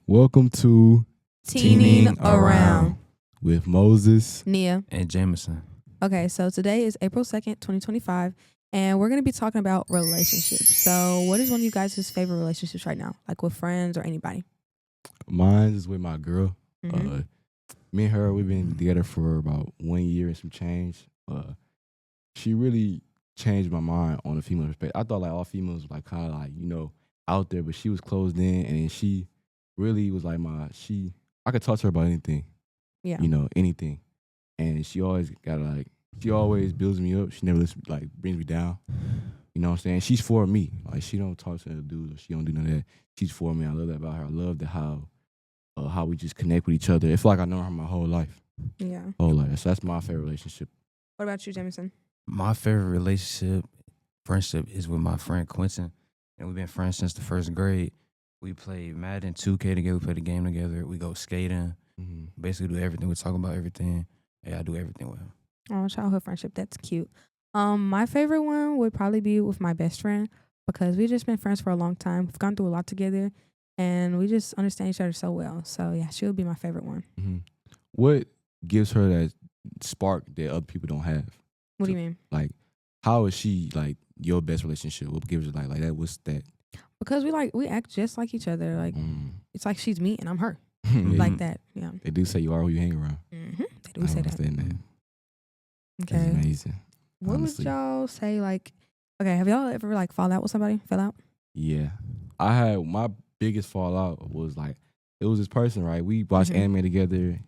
Welcome to Teening Around. with Moses. Nia. And Jameson. Okay, so today is April 2nd, 2025, and we're going to be talking about relationships. So, what is one of you guys' favorite relationships right now? Like with friends or anybody? Mine is with my girl. Mhm. Me and her, we've been together for about 1 year and some change. She really changed my mind on the female respect. I thought like all females were like kind of like, out there, but she was closed in, and then she really was like I could talk to her about anything. Yeah. Anything. And she always she always builds me up. She never brings me down. You know what I'm saying? She's for me. Like, she don't talk to other dudes, or she don't do none of that. She's for me. I love that about her. I love how we just connect with each other. It's like I know her my whole life. Yeah. Whole life. So that's my favorite relationship. What about you, Jameson? My favorite friendship is with my friend Quentin. And we've been friends since the first grade. We play Madden 2K together. We play the game together. We go skating. Mm-hmm. Basically do everything. We talk about everything. Yeah, I do everything with him. Oh, childhood friendship. That's cute. My favorite one would probably be with my best friend because we've just been friends for a long time. We've gone through a lot together, and we just understand each other so well. So, yeah, she would be my favorite one. Mm-hmm. What gives her that spark that other people don't have? What do you mean? Like, how is she like your best relationship? What gives her like that? What's that? Because we act just like each other. Like, it's like she's me and I'm her. Yeah. Like that. Yeah. They do say you are who you hang around. Mm-hmm. They do I say that. understand that. That's Okay. amazing. What honestly. would y'all say? Like, okay, have y'all ever like fall out with somebody? Fell out? Yeah. I had my biggest fallout was like, it was this person, right? We watched anime together.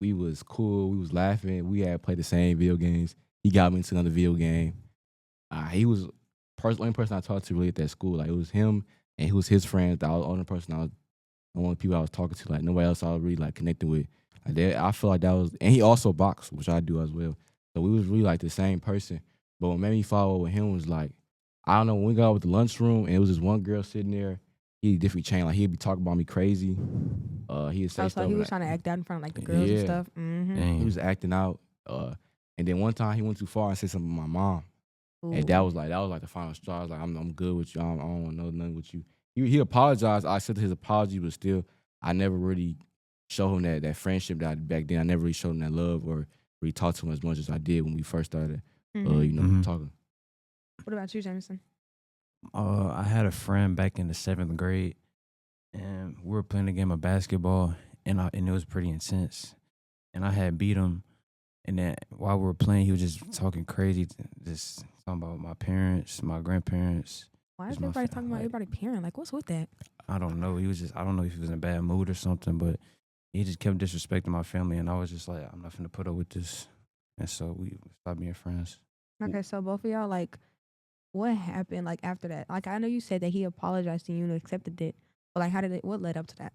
We was cool. We was laughing. We had played the same video games. He got me into another video game. He was the only person I talked to really at that school. Like, it was him and it was his friends. That was the only person the only people I was talking to. Like, nobody else I was really like connecting with. Like, I feel like that was, and he also boxed, which I do as well. So we was really like the same person. But what made me follow with him was like, I don't know, when we got out with the lunchroom and it was this one girl sitting there, he definitely changed. Like, he'd be talking about me crazy. He'd say stuff. So he was trying to act out in front of like the girls and stuff. Mm-hmm. He was acting out. And then one time he went too far and said something to my mom. Ooh. And that was like the final straw. I was like, I'm good with you. I don't want to know nothing with you. He apologized. I accepted his apology, but still, I never really showed him that friendship that back then. I never really showed him that love or really talked to him as much as I did when we first started, talking. What about you, Jameson? I had a friend back in the 7th grade, and we were playing a game of basketball, and it was pretty intense. And I had beat him, and then while we were playing, he was just talking crazy, just talking about my parents, my grandparents. Why is everybody talking about everybody's parent? Like, what's with that? I don't know. I don't know if he was in a bad mood or something, but he just kept disrespecting my family, and I was just like, I'm not finna put up with this. And so we stopped being friends. Okay, so both of y'all, like, what happened, like, after that? Like, I know you said that he apologized to you and accepted it, but, like, what led up to that?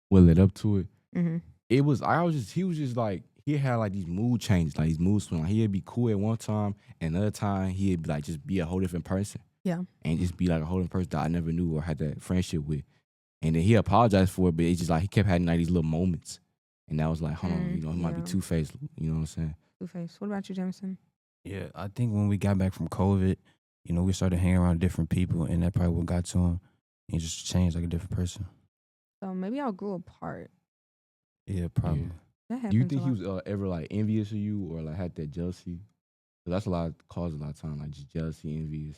What led up to it? Mm-hmm. He was just like, he had like these mood changes, like these mood swings. Like, he'd be cool at one time, and another time he'd be like just be a whole different person. Yeah. And just be like a whole different person that I never knew or had that friendship with. And then he apologized for it, but it's just like he kept having like these little moments. And that was like, hold on, he might be two-faced. You know what I'm saying? Two-faced. What about you, Jameson? Yeah, I think when we got back from COVID, we started hanging around different people, and that probably what got to him. He just changed like a different person. So maybe y'all grew apart. Yeah, probably. Yeah. That happens. Do you think he was ever like envious of you or like had that jealousy? Because that's causes a lot of time, like just jealousy, envious.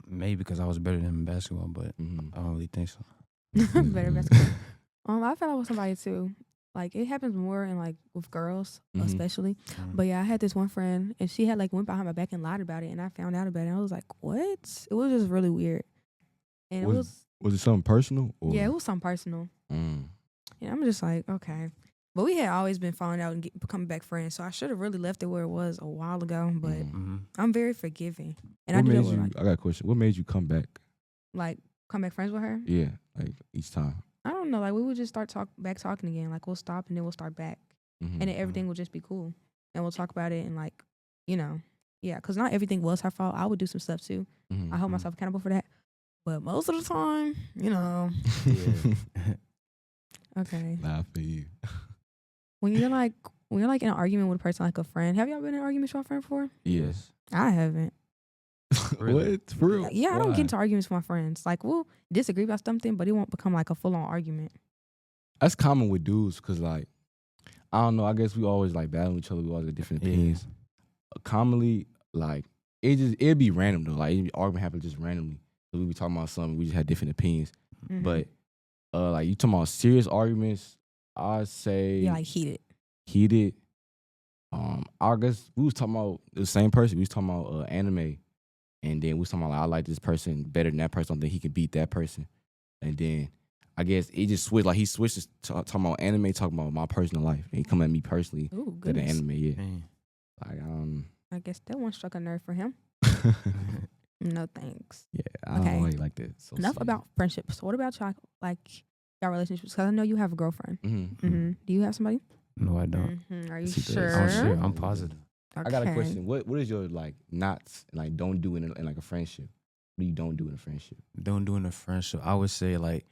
Maybe because I was better than him in basketball, but I don't really think so. Better basketball. I fell out with somebody too. Like, it happens more in like with girls, especially. But yeah, I had this one friend, and she had like went behind my back and lied about it, and I found out about it. And I was like, what? It was just really weird. And was it something personal? Or? Yeah, it was something personal. Yeah, I'm just like, okay. But we had always been falling out and becoming back friends, so I should have really left it where it was a while ago. But I'm very forgiving. And I got a question. What made you come back? Like, come back friends with her? Yeah, like each time. I don't know. Like, we would just start talking again. Like, we'll stop and then we'll start back. And then everything will just be cool. And we'll talk about it and, like, yeah, because not everything was her fault. I would do some stuff too. I hold myself accountable for that. But most of the time, Yeah. Okay. Nah, for you. When you're like in an argument with a person, like a friend, have y'all been in an argument with your friend before? Yes. I haven't. Really? What? For real? Yeah, I don't Why? get into arguments with my friends. Like, we'll disagree about something, but it won't become like a full on argument. That's common with dudes, cause like I don't know. I guess we always like battling each other. We always have different Yeah. opinions. Commonly, like it'd be random though. Like argument happen just randomly. So we be talking about something. We just had different opinions. Mhm. But like you talking about serious arguments, I'd say yeah, like heated. heated. I guess we was talking about the same person. We was talking about anime, and then we was talking about like, I like this person better than that person. I don't think he can beat that person. And then I guess it just switched. Like he switches to talking about anime, talking about my personal life, and he come at me personally Ooh, to the goodness. anime. Yeah, Man. like I guess that one struck a nerve for him. No thanks. yeah, I don't Okay. know why you like that. So Enough serious. about friendships. What about y'all, like y'all relationships? Because I know you have a girlfriend. Mhm. Do you have somebody? No, I don't. Are you Yes, he does. sure? I'm sure. I'm positive. I got a Okay. question. What is your like knots like don't do in like a friendship? What do you don't do in a friendship? Don't do in a friendship. I would say like,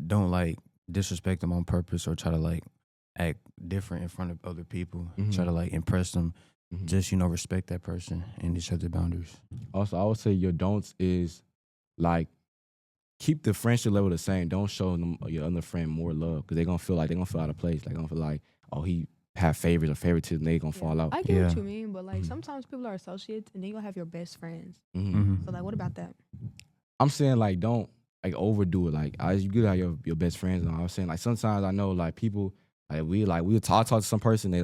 don't like disrespect them on purpose or try to like act different in front of other people. Try Mhm. to like impress them. Mhm. Just respect that person and each other's boundaries. Also, I would say your don'ts is like keep the friendship level the same. Don't show them your other friend more love because they're gonna feel out of place. Like they're gonna feel like, oh, he have favorites or favoritism. They gonna fall out. I get what Yeah. you mean, but like Mhm. sometimes people are associates and then you'll have your best friends. Mhm. So like, what about that? I'm saying like don't like overdo it. Like you good at your best friends. And I was saying like sometimes I know like people we'll talk to some person they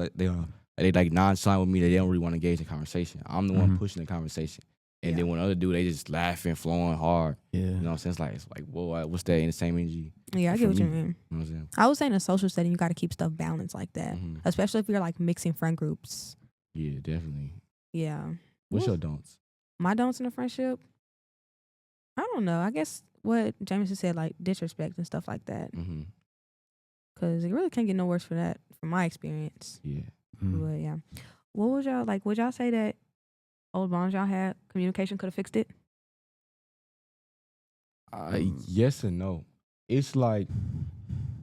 like nonchalant with me. They don't really want to engage in conversation. I'm the one Mhm. pushing the conversation. And Yeah. then when other dude, they just laughing, flowing hard. Yeah. You know what I'm saying? It's like whoa, what's that in the same energy? Yeah, I For get what you me. mean. You know what I'm saying? I would say in a social setting, you got to keep stuff balanced like that, Mhm. especially if you're like mixing friend groups. Yeah, definitely. Yeah. What's your What's- don'ts? My don'ts in a friendship? I don't know. I guess what Jameson said, like disrespect and stuff like that, Mm-hmm. because it really can't get no worse for that, from my experience. Yeah. Mm. But yeah, what would y'all like? Would y'all say that old bonds y'all had, communication could have fixed it? Yes and no. It's like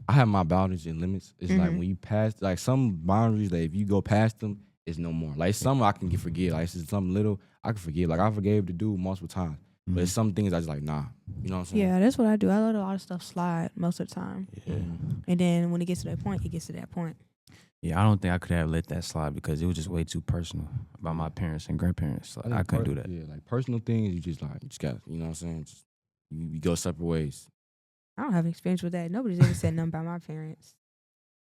I have my boundaries and limits. It's like Mhm. when you pass, like some boundaries that if you go past them, it's no more. Like some I can forgive. Like it's something little I can forgive. Like I forgave the dude multiple times, but it's some things I just like nah. You know what I'm saying? Yeah, that's what I do. I let a lot of stuff slide most of the time, Yeah. and then when it gets to that point, it gets to that point. Yeah, I don't think I could have let that slide because it was just way too personal about my parents and grandparents. Like, I think couldn't do that. Yeah, like personal things, you just got. You know what I'm saying? Just, you go separate ways. I don't have experience with that. Nobody's ever said nothing about my parents.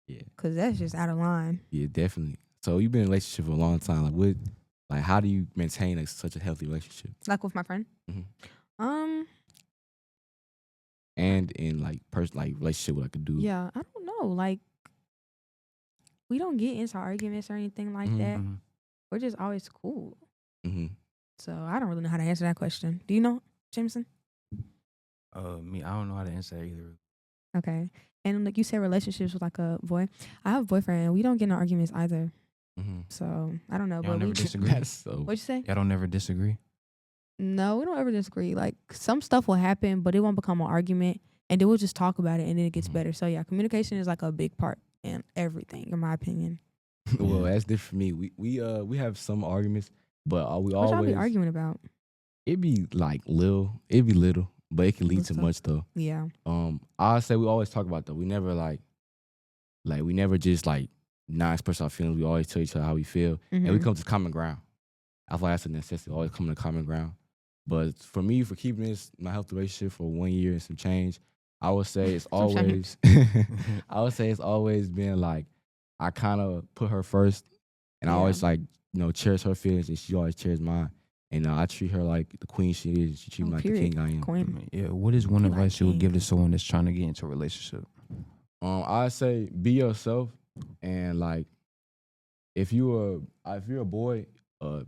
Yeah. Because that's just out of line. Yeah, definitely. So you've been in a relationship for a long time. How do you maintain such a healthy relationship? Like with my friend. Mhm. Um, And in relationship with like a dude. yeah, I don't know. Like, we don't get into arguments or anything like Mhm. that. Mhm. We're just always cool. Mm-hmm. So I don't really know how to answer that question. Do you know, Jameson? Me, I don't know how to answer that either. Okay. And like you said, relationships with like a boy. I have a boyfriend. And we don't get in arguments either. Mm-hmm. So I don't know. Y'all But never we, disagree? That's so. what'd you say? Y'all don't never disagree? No, we don't ever disagree. Like some stuff will happen, but it won't become an argument, and then we'll just talk about it, and then it gets Mhm. better. So yeah, communication is like a big part in everything, in my opinion. Well, Yeah. that's different for me. We have some arguments, but we What y'all always be arguing about? It be like little. It be little, but it can lead Little to stuff. much though. Yeah. I say we always talk about though. We never we never just not express our feelings. We always tell each other how we feel, and we Mhm. come to common ground. I feel like that's a necessity. Always come to common ground. But for me, for keeping my healthy relationship for 1 year and some change, I would say it's Some always. I would say it's always been like I kind of put her first, and I Yeah. always cherish her feelings, and she always cherishes mine. And I treat her like the queen she is. She treats me Oh, like period. the king I am. Queen. Yeah. What is one Be like advice you would give to king. someone that's trying to get into a relationship? I say be yourself, and if you're a boy,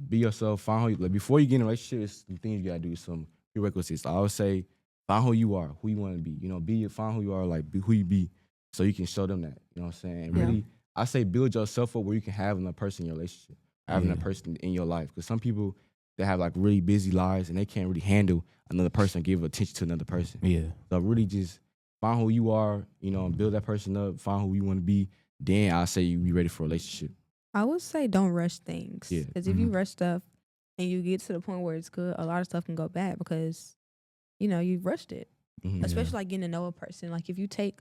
be yourself. Find who before you get in a relationship. It's some things you gotta do. Some prerequisites. I would say find who you are, who you want to be. Find who you are, be who you be, so you can show them that. You know what I'm saying? And Yeah. really, I say build yourself up where you can have another person in your relationship, having a Yeah. person in your life. Because some people they have really busy lives and they can't really handle another person, give attention to another person. Yeah. So really just find who you are, build that person up, find who you want to be. Then I say you be ready for a relationship. I would say don't rush things. Yeah. Because if you rush stuff, and you get to the point where it's good, a lot of stuff can go bad because, you know, you've rushed it. Mhm. Especially like getting to know a person. Like if you take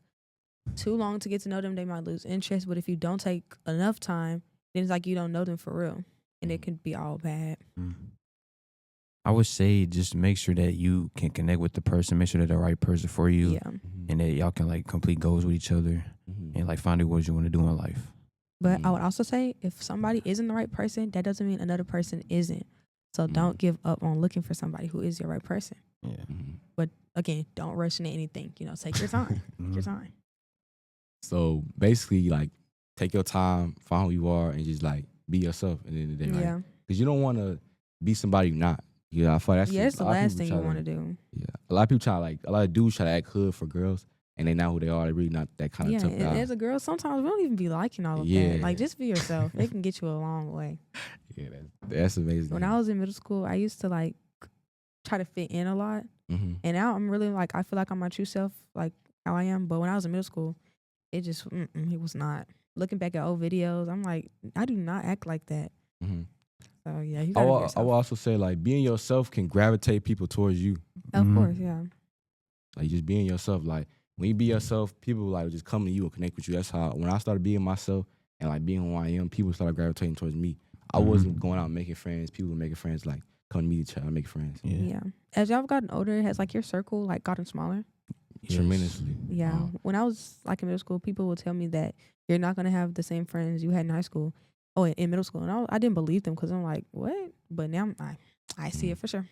too long to get to know them, they might lose interest. But if you don't take enough time, then it's like you don't know them for real, and it can be all bad. I would say just make sure that you can connect with the person, make sure they're the right person for you, Yeah. Mhm. and that y'all can like complete goals with each other Mhm. and like find out what you want to do in life. But I would also say if somebody isn't the right person, that doesn't mean another person isn't. So Mhm. don't give up on looking for somebody who is your right person. Yeah. Mhm. But again, don't rush into anything. You know, take your time. Take your time. So basically, like, take your time, find who you are, and just like be yourself. At the end of the day, Yeah. because you don't want to be somebody you're not. Yeah, I feel like that's Yeah, it's the a lot of last people thing you try want to do. Yeah, a lot of people try a lot of dudes try to act hood for girls, and they not who they are. They're really not that kind Yeah, of tough and guy. as a girl, sometimes we don't even be liking all of Yeah. that. Like, just be yourself. It can get you a long way. Yeah, that's amazing. When I was in middle school, I used to like try to fit in a lot, Mhm. and now I'm really like I feel like I'm my true self, like how I am. But when I was in middle school, it just it was not. Looking back at old videos, I'm like, I do not act like that. Mhm. So yeah, you I gotta be will, I yourself. will also say like being yourself can gravitate people towards you. Of Mhm. course, yeah. Like just being yourself. Like when you be yourself, people like just come to you and connect with you. That's how when I started being myself and like being who I am, people started gravitating towards me. I wasn't going out making friends. People were making friends like come to me to try to make friends. Yeah. Yeah. As y'all have gotten older, has like your circle like gotten smaller? Yes. Tremendously. Yeah. When I was like in middle school, people would tell me that you're not gonna have the same friends you had in high school. Oh, in middle school, and I didn't believe them because I'm like, what? But now I see it for sure.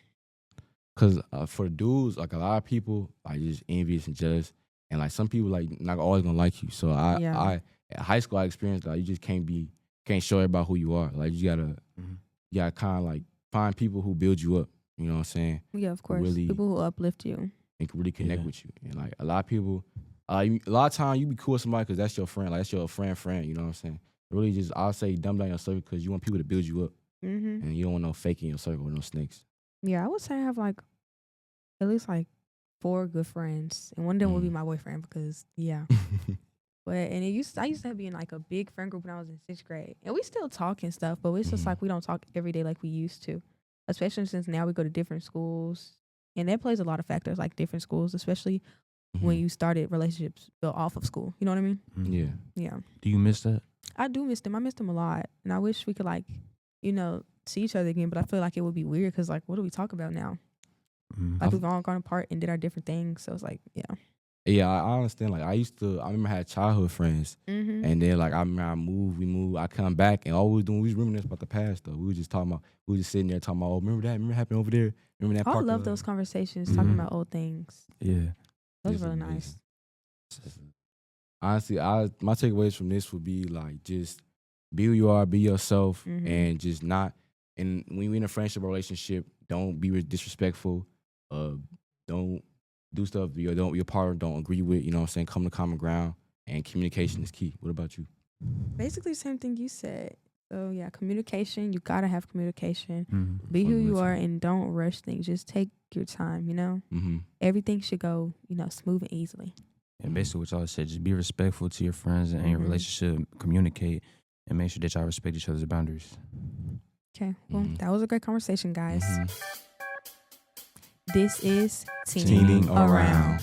Cause for dudes, like a lot of people like just envious and jealous, and like some people like not always gonna like you. So Yeah. I at high school I experienced like you just can't show everybody who you are. Like you gotta kind of like find people who build you up. You know what I'm saying? Yeah, of course. Really- People who uplift you. And can really connect Yeah. with you. And like a lot of people, a lot of times you be cool with somebody because that's your friend. Like that's your friend. You know what I'm saying? Really, just I'll say dumb down your circle because you want people to build you up, Mm-hmm. and you don't want no fake in your circle with no snakes. Yeah, I would say I have like at least like 4 good friends, and one of them would be Mm. my boyfriend because yeah. But and I used to be in like a big friend group when I was in 6th grade, and we still talk and stuff, but it's just Mhm. like we don't talk every day like we used to, especially since now we go to different schools, and that plays a lot of factors like different schools, especially when Mhm. you started relationships built off of school. You know what I mean? Yeah. Yeah, Do you miss that? I do miss them. I miss them a lot, and I wish we could like, see each other again. But I feel like it would be weird because like, what do we talk about now? Like we've all gone apart and did our different things, so it's like yeah. Yeah, I understand. Like I remember I had childhood friends, Mm-hmm. and then like I remember we moved, I come back, and all we was doing, we was reminiscing about the past though. We were just talking about, we were just sitting there talking about, oh, remember what happened over there? Remember that I park? love those conversations talking Mhm. about old things. Yeah. Those It's really amazing. nice. Honestly, my takeaways from this would be like just be who you are, be yourself, Mhm. and just not. And when you're in a friendship or relationship, don't be disrespectful. Don't do stuff your partner don't agree with. You know what I'm saying? Come to common ground, and communication is key. What about you? Basically, same thing you said. So yeah, communication. You gotta have communication. Mm-hmm. Be who Fully you with are you. and don't rush things. Just take your time. Mm-hmm. Everything should go smooth and easily. And basically what y'all said, just be respectful to your friends and your Mhm. relationship, communicate, and make sure that y'all respect each other's boundaries. Okay. Well, Mhm. that was a great conversation, guys. Mhm. This is Teaming Teaming Around. Around.